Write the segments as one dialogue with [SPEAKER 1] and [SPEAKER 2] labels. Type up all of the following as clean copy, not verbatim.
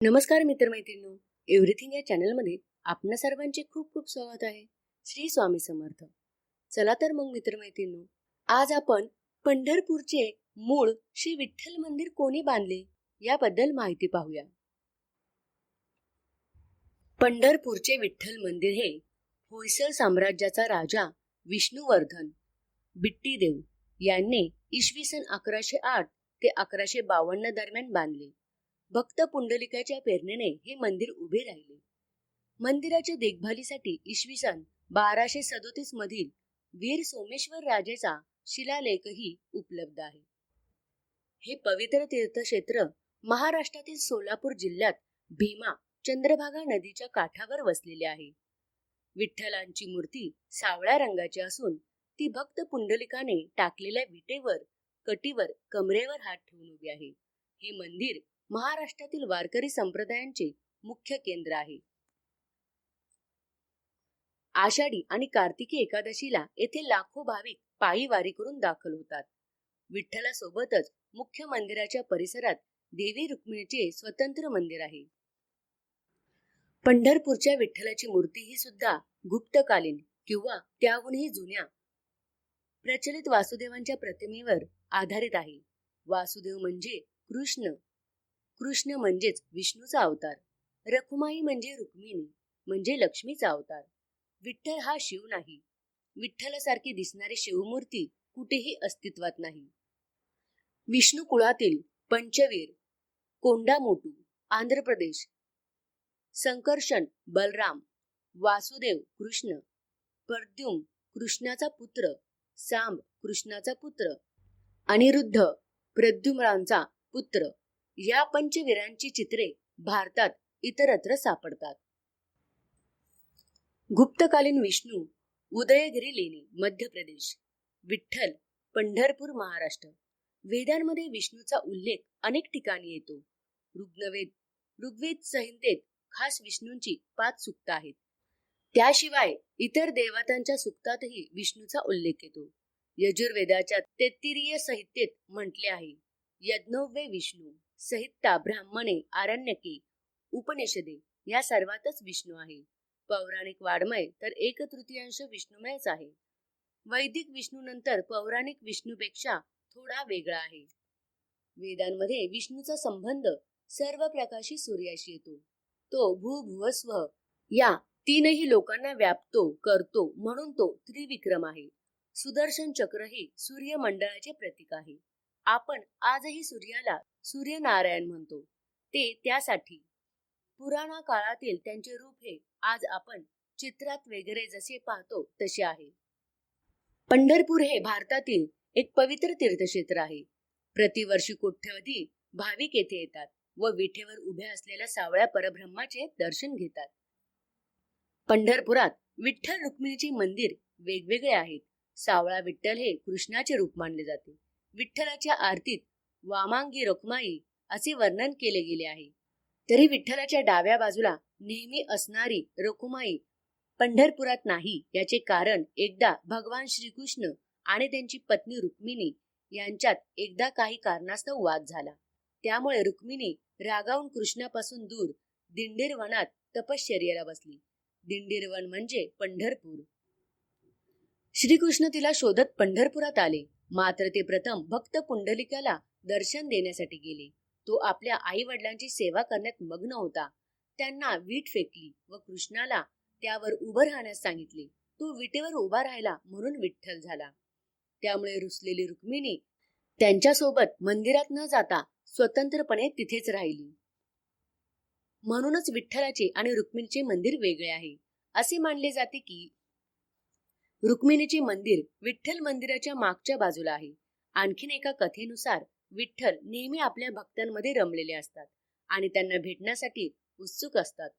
[SPEAKER 1] नमस्कार मित्रमैत्रिणींनो, एव्हरीथिंग या चॅनलमध्ये आपणा सर्वांचे खूप खूप स्वागत आहे. श्री स्वामी समर्थ. चला तर मग मित्रमैत्रिणींनो, आज आपण पंढरपूरचे मूळ श्री विठ्ठल मंदिर कोणी बांधले याबद्दल माहिती पाहूया. पंढरपूरचे विठ्ठल मंदिर हे होयसळ साम्राज्याचा राजा विष्णुवर्धन बिट्टीदेव यांनी इसवी सन 1108 ते 1152 दरम्यान बांधले. भक्त पुंडलिकाच्या प्रेरणेने हे मंदिर उभे राहिले. मंदिराच्या देखभालीसाठी इसवी सन 1237 मधील वीर सोमेश्वर राजेचा शिलालेखही उपलब्ध आहे. हे पवित्र तीर्थक्षेत्र महाराष्ट्रातील सोलापूर जिल्ह्यात भीमा चंद्रभागा नदीच्या काठावर वसलेले आहे. विठ्ठलांची मूर्ती सावळ्या रंगाची असून ती भक्त पुंडलिकाने टाकलेल्या विटेवर, कटीवर, कमरेवर हात ठेवून उभी आहे. हे मंदिर महाराष्ट्रातील वारकरी संप्रदायांचे मुख्य केंद्र आहे. आषाढी आणि कार्तिकी एकादशीला येथे लाखो भाविक पायी वारी करून दाखल होतात. विठ्ठलासोबतच मुख्य मंदिराच्या परिसरात देवी रुक्मिणीचे स्वतंत्र मंदिर आहे. पंढरपूरच्या विठ्ठलाची मूर्ती ही सुद्धा गुप्तकालीन किंवा त्याहूनही जुन्या प्रचलित वासुदेवांच्या प्रतिमेवर आधारित आहे. वासुदेव म्हणजे कृष्ण, कृष्ण म्हणजेच विष्णूचा अवतार, रखुमाई म्हणजे रुक्मिणी म्हणजे लक्ष्मीचा अवतार. विठ्ठल हा शिव नाही. विठ्ठलासारखी दिसणारी शिवमूर्ती कुठेही अस्तित्वात नाही. विष्णू कुळातील पंचवीर कोंडामोटू आंध्र प्रदेश, संकर्षण बलराम, वासुदेव कृष्ण, प्रद्युम्न कृष्णाचा पुत्र, सांब कृष्णाचा पुत्र, अनिरुद्ध प्रद्युम्नाचा पुत्र या पंचवीरांची चित्रे भारतात इतरत्र सापडतात. गुप्तकालीन विष्णू उदयगिरी लेणी मध्य प्रदेश, विठ्ठल पंढरपूर महाराष्ट्र. वेदांमध्ये विष्णूचा उल्लेख अनेक ठिकाणी येतो. ऋग्वेद संहितेत खास विष्णूंची 5 सूक्त आहेत. त्याशिवाय इतर देवतांच्या सूक्तातही विष्णूचा उल्लेख येतो. यजुर्वेदाच्या तैत्तिरीय संहितेत म्हटले आहे, यज्ञोवे विष्णू संहिता ब्राह्मणे आरण्यके उपनिषदे या सर्वातच विष्णू आहे. पौराणिक वाड्मय तर 1/3 विष्णुमयच आहे. वैदिक विष्णू नंतर पौराणिक विष्णूपेक्षा थोडा वेगळा आहे. वेदांमध्ये विष्णूचा संबंध सर्व प्रकाशी सूर्याशी येतो. तो भूभुवस्व या 3ही लोकांना व्यापतो करतो म्हणून तो त्रिविक्रम आहे. सुदर्शन चक्र हे सूर्यमंडळाचे प्रतीक आहे. आपण आजही सूर्याला सूर्यनारायण म्हणतो. ते त्यासाठी पुराणा काळातील त्यांचे रूप हे आज आपण चित्रात वगैरे जसे पाहतो तसे आहे. पंढरपूर हे भारतातील एक पवित्र तीर्थक्षेत्र आहे. प्रतिवर्षी कोट्यवधी भाविक येथे येतात व विठेवर उभ्या असलेल्या सावळ्या परब्रह्माचे दर्शन घेतात. पंढरपुरात विठ्ठल रुक्मिणीचे मंदिर वेगवेगळे आहेत. सावळा विठ्ठल हे कृष्णाचे रूप मानले जाते. विठ्ठलाच्या आरतीत वामांगी रखुमाई असे वर्णन केले गेले आहे. तरी विठ्ठलाच्या डाव्या बाजूला नेहमी असणारी रखुमाई पंढरपुरात नाही. याचे कारण एकदा भगवान श्रीकृष्ण आणि त्यांची पत्नी रुक्मिणी यांच्यात एकदा काही कारणास्तव वाद झाला. त्यामुळे रुक्मिणी रागावून कृष्णापासून दूर दिंडीर वनात तपश्चर्येला बसली. दिंडीर वन म्हणजे पंढरपूर. श्रीकृष्ण तिला शोधत पंढरपुरात आले. मात्र ते प्रथम भक्त पुंडलिकाला दर्शन देण्यासाठी गेले. तो आपल्या आई वडिलांची सेवा करण्यात मग्न होता. त्यांना वीट फेकली व कृष्णाला त्यावर उभं राहण्यास सांगितले. तो विटेवर उभा राहिला म्हणून विठ्ठल झाला. त्यामुळे रुसलेली रुक्मिणी त्यांच्यासोबत मंदिरात न जाता स्वतंत्रपणे तिथेच राहिली. म्हणूनच विठ्ठलाचे आणि रुक्मिणीचे मंदिर वेगळे आहे. असे मानले जाते की रुक्मिणीचे मंदिर विठ्ठल मंदिराच्या मागच्या बाजूला आहे. आणखीन एका कथेनुसार विठ्ठल नेहमी आपल्या भक्तांमध्ये रमलेले असतात आणि त्यांना भेटण्यासाठी उत्सुक असतात.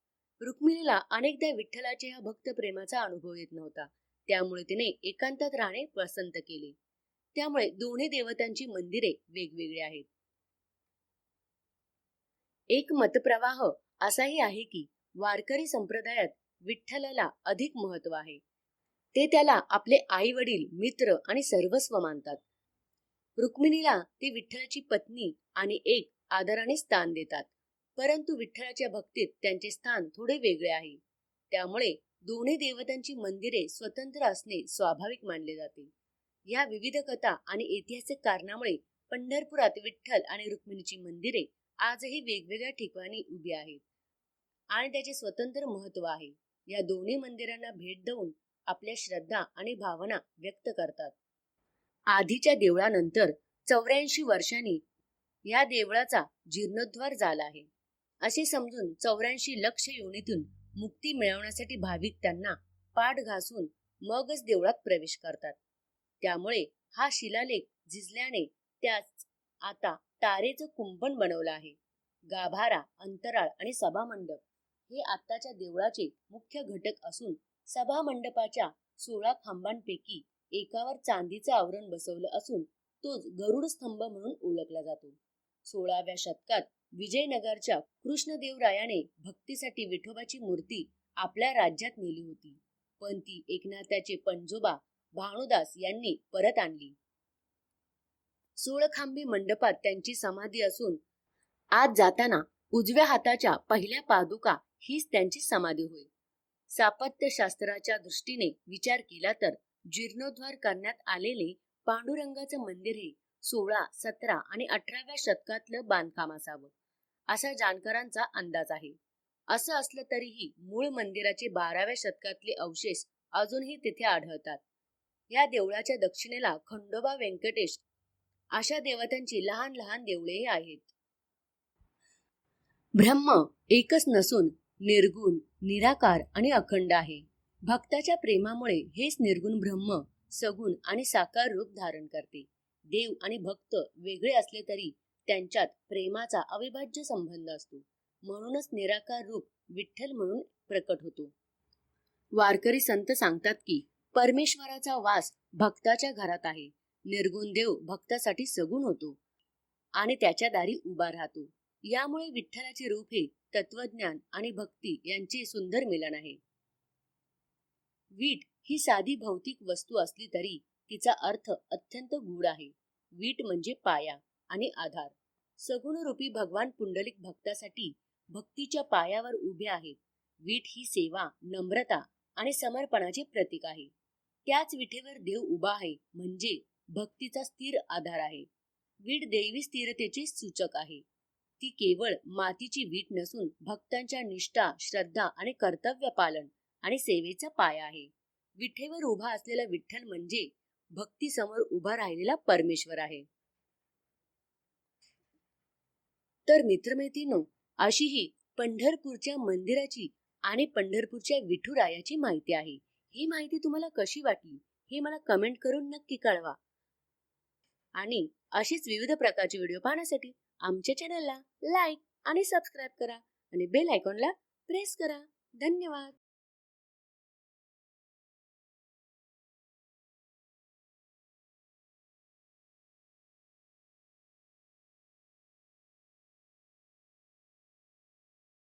[SPEAKER 1] रुक्मिणीला अनेकदा विठ्ठलाच्या ह्या भक्त प्रेमाचा अनुभव येत नव्हता. त्यामुळे तिने एकांतात राहणे पसंत केले. त्यामुळे दोन्ही देवतांची मंदिरे वेगवेगळी आहेत. एक मतप्रवाह असाही आहे की वारकरी संप्रदायात विठ्ठलाला अधिक महत्व आहे. ते त्याला आपले आई वडील, मित्र आणि सर्वस्व मानतात. रुक्मिणीला ती विठ्ठलाची पत्नी आणि एक आदराने स्थान देतात. परंतु विठ्ठलाच्या भक्तीत त्यांचे स्थान थोडे वेगळे आहे. त्यामुळे दोन्ही देवतांची मंदिरे स्वतंत्र असणे स्वाभाविक मानले जाते. या विविध कथा आणि ऐतिहासिक कारणामुळे पंढरपुरात विठ्ठल आणि रुक्मिणीची मंदिरे आजही वेगवेगळ्या ठिकाणी उभी आहेत आणि त्याचे स्वतंत्र महत्व आहे. या दोन्ही मंदिरांना भेट देऊन आपल्या श्रद्धा आणि भावना व्यक्त करतात. आधीच्या देवळानंतर 84 वर्षांनी या देवळाचा जीर्णोद्धार झाला आहे असे समजून 84 लक्ष योनीतून मुक्ती मिळवण्यासाठी भाविक त्यांना पाठ घासून मगच देवळात प्रवेश करतात. त्यामुळे हा शिलालेख झिजल्याने त्यास आता तारेचं कुंपण बनवलं आहे. गाभारा, अंतराळ आणि सभामंडप हे आत्ताच्या देवळाचे मुख्य घटक असून सभामंडपाच्या 16 खांबांपैकी एकावर चांदीचं आवरण बसवलं असून तोच गरुड स्तंभ म्हणून ओळखला जातो. 16व्या शतकात विजयनगरच्या कृष्णदेवरायाने भक्तीसाठी विठोबाची मूर्ती आपल्या राज्यात नेली होती, पण ती एकनाथाचे पंजोबा भानुदास यांनी परत आणली. 16 खांबी मंडपात त्यांची समाधी असून आत जाताना उजव्या हाताच्या पहिल्या पादुका हीच त्यांची समाधी होय. स्थापत्यशास्त्राच्या दृष्टीने विचार केला तर जीर्णोद्धार करण्यात आलेले पांडुरंगाचं मंदिर हे 16, 17 आणि 18व्या शतकातलं बांधकाम असावं असा जाणकारांचा अंदाज आहे. असं असलं तरीही मूळ मंदिराचे 12व्या शतकातले अवशेष अजूनही तिथे आढळतात. या देवळाच्या दक्षिणेला खंडोबा, व्यंकटेश अशा देवतांची लहान लहान देवळेही आहेत. ब्रह्म एकच नसून निर्गुण, निराकार आणि अखंड आहे. भक्ताच्या प्रेमामुळे हेच निर्गुण ब्रह्म सगुण आणि साकार रूप धारण करते. देव आणि भक्त वेगळे असले तरी त्यांच्यात प्रेमाचा अविभाज्य संबंध असतो. म्हणूनच निराकार रूप विठ्ठल म्हणून प्रकट होतो. वारकरी संत सांगतात की परमेश्वराचा वास भक्ताच्या घरात आहे. निर्गुण देव भक्तासाठी सगुण होतो आणि त्याच्या दारी उभा राहतो. यामुळे विठ्ठलाचे रूप हे तत्वज्ञान आणि भक्ती यांचे सुंदर मिलन आहे. वीट ही साधी भौतिक वस्तू असली तरी तिचा अर्थ अत्यंत गूढ आहे. वीट म्हणजे पाया आणि आधार. सगुण रूपी भगवान पुंडलिक भक्तासाठी भक्तीच्या पायावर उभे आहेत. वीट ही सेवा, नम्रता आणि समर्पणाचे प्रतीक आहे. त्याच विठेवर देव उभा आहे म्हणजे भक्तीचा स्थिर आधार आहे. वीट दैवी स्थिरतेचे सूचक आहे. ती केवळ मातीची वीट नसून भक्तांच्या निष्ठा, श्रद्धा आणि कर्तव्य पालन आणि सेवेचा पाया आहे. विठेवर उभा असलेला विठ्ठल म्हणजे भक्ती समोर उभा राहिलेला परमेश्वर आहे. तर मित्रमैत्रिणींनो, अशी ही पंढरपूरच्या मंदिराची आणि पंढरपूरच्या विठुरायाची माहिती आहे. ही माहिती तुम्हाला कशी वाटली हे मला कमेंट करून नक्की कळवा. आणि अशीच विविध प्रकारचे व्हिडिओ पाहण्यासाठी आमच्या चॅनलला लाईक आणि सबस्क्राईब करा आणि बेल आयकॉनला प्रेस करा. धन्यवाद.